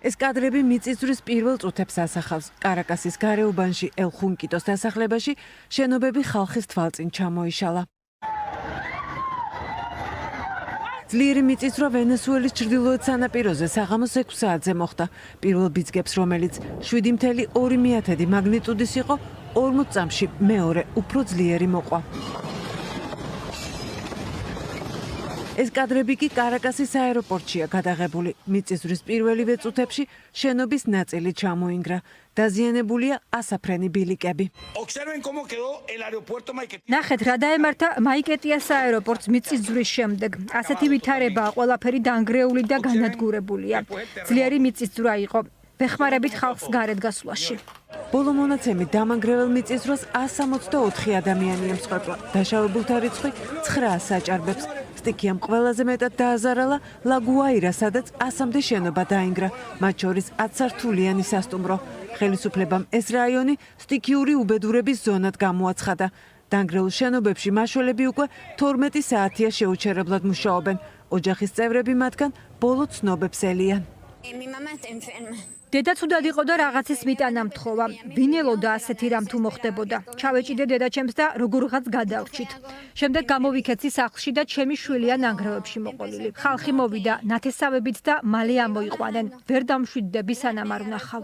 ეს კადრები მიწისძვრის პირველ წუთებს ასახავს. კარაკასის გარეუბანში ელ ხუნკიტოს დასახლებაში შენობები ხალხის თვალწინ ჩამოიშალა. ძლიერი მიწისძვრა ვენესუელის ჩრდილოეთ სანაპიროზე საღამოს 6 საათზე მოხდა. პირველ ბიძგებს, რომელიც 7.2 მაგნიტუდის იყო, 40 წამში მეორე უფრო ძლიერი მოყვა. ეს კადრები კი კარაკასის აეროპორტშია გადაღებული. მიწისძვრის პირველივე წუთებში შენობის ნაწილი ჩამოინგრა. დაზიანებულია ასაფრენი ბილიკები. ნახეთ, რა დაემართა მაიკეტიას აეროპორტს მიწისძვრის შემდეგ. ასეთი ვითარებაა, ყველაფერი დანგრეული და განადგურებულია. ძლიერი მიწისძვრა იყო. ვეხმარებით ხალხს გარეთ გასვლაში. ბოლო მონაცემით დამანგრეվել მიწისძვრას 164 ადამიანია მსხვერპლა. დაშავებულთა რიცხვი 900 საჭარბებს. სტიქიამ ყველაზე მეტად დააზარალა ლაგუაირა, სადაც 100-მდე შენობა დაინგრა, მათ შორის 10 სართულიანი სასტუმრო. ხელისუფლებამ ეს რაიონი სტიქიური უბედურების ზონად გამოაცხადა. დანგრეულ შენობებში მაშველები უკვე 12 საათია შეუჩერებლად მუშაობენ. ოჯახის წევრები მათგან ბოლო ცნობებს ელიან. დედა ცუდად იყო და რაღაცის მიტანა მთხოვა. ვინ ელოდა ასეთი რამ თუ მოხდებოდა. ჩავეჭიდე დედაჩემს და როგორღაც გადავრჩით. შემდეგ გამოვიქეცი სახლში და ჩემი შვილია ნანგრევებში მოყოლილი. ხალხი მოვიდა ნათესავებით და მალე ამოიყვანენ. ვერ დამშვიდდები სანამ არ ვნახავ.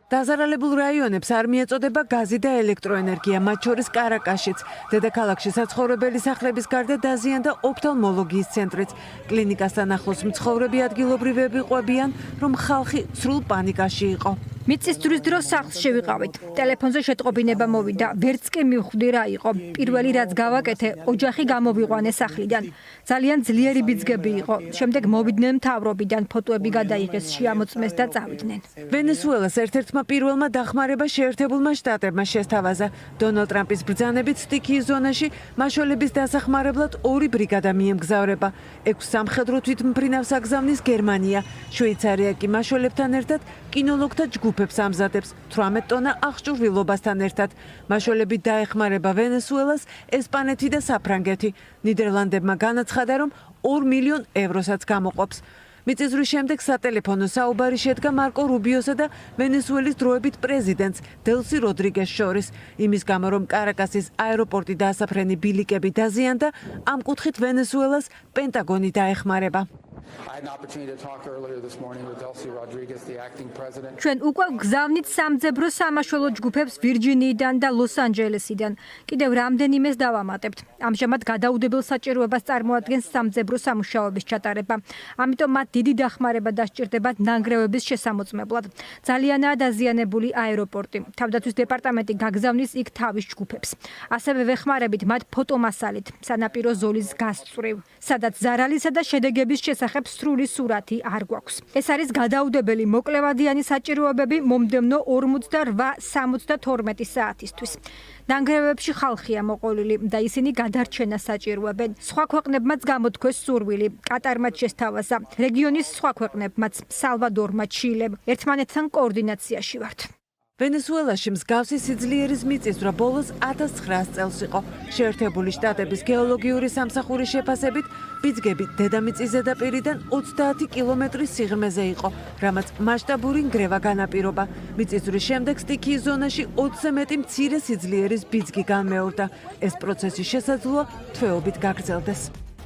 დაზარალებულ რაიონებს არ მიეწოდება გაზი და ელექტროენერგია, მათ შორის კარაკაშიც. დედაქალაქში საცხოვრებელი სახლების გარდა დაზიანდა ოფთალმოლოგიის ცენტრიც. კლინიკასთან ახლოს მცხოვრები ადგილობრივები ყვებიან, რომ ხალხი სრულ პანიკაში იყო. მიწისძვრის დროს სახლს შევიყავით. ტელეფონზე შეტყობინება მოვიდა. ვერც კი მივხვდი რა იყო. პირველი რაც გავაკეთე, ოჯახი გამოვიყვანე სახლიდან. ძალიან ძლიერი ბიძგები იყო. შემდეგ მოვიდნენ მთავრობიდან, ფოტოები გადაიღეს, შეამოწმეს და წავიდნენ. ვენესუელას ერთ-ერთმა პირველმა დახმარება შეერთებულმა შტატებმა შესთავაზა. დონალდ ტრამპის ბრძანებით სტიქიის ზონაში მაშველების დასახმარებლად 2 ბრიგადა მიემგზავრება. 6 სამხედრო თვითმფრინავს აგზავნის გერმანია. შვეიცარია კი მაშველებთან ერთად კინოლოგთა ჯგუფებს ამზადებს 18 ტონა აღჭურვილობასთან ერთად. მაშველები დაეხმარება ვენესუელას, ესპანეთი და საფრანგეთი. ნიდერლანდებმა განაცხადა, რომ 2 მილიონ ევროსაც გამოყოფს. მიწისძვრის შემდეგ სატელეფონო საუბარი შედგა მარკო რუბიოსა და ვენესუელის დროებით პრეზიდენტს დელსი როდრიგეს შორის. იმის გამო, რომ კარაკასის აეროპორტი და ასაფრენი ბილიკები დაზიანდა, ამ კუთხით ვენესუელას პენტაგონი დაეხმარება. ჩვენ უკვე გზავნით სამძებრო სამაშველო ჯგუფებს ვირჯინიიდან და ლოს-ანჯელესიდან. კიდევ რამდენიმეს დავამატებთ. ამჟამად გადაუდებელ საჭიროებას წარმოადგენს სამძებრო სამუშაოების ჩატარება. ამიტომ მათ დიდი დახმარება დასჭირდებათ ნანგრევების შესამოწმებლად. ძალიანაა დაზიანებული აეროპორტი. თავდაცვის დეპარტამენტი გაგზავნის იქ თავის ჯგუფებს. ასევე ვეხმარებით მათ ფოტომასალით, სანაპირო ზოლის გასწვრივ, სადაც ზარალისა და შედეგების შესახებ სრული სურათი არ გვაქვს. ეს არის გადაუდებელი მოკლევადიანი საჭიროებები მომდევნო 48-72 საათისთვის. ნანგრევებში ხალხია მოყოლილი და ისინი გადარჩენას საჭიროებენ. სხვა ქვეყნებმაც გამოთქვეს სურვილი. კატარმაც შესთავაზა. რეგიონის სხვა ქვეყნებმაც, სალვადორმა, ჩილემ ერთმანეთთან კოორდინაციაში ვართ. ვენესუელაში მსგავსი სიძლიერის მიწისძვრა ბოლოს 1900 წელს იყო. შეერთებული შტატების გეოლოგიური სამსახურის შეფასებით, ბიძგები დედამიწის ზედაპირიდან 30 კილომეტრის სიღრმეზე იყო, რამაც მასშტაბური ნგრევა განაპირობა. მიწისძვრის შემდეგ სტიქიის ზონაში 20-ზე მეტი მცირე სიძლიერის ბიძგი განმეორდა. ეს პროცესი შესაძლოა თვეობით გაგრძელდეს.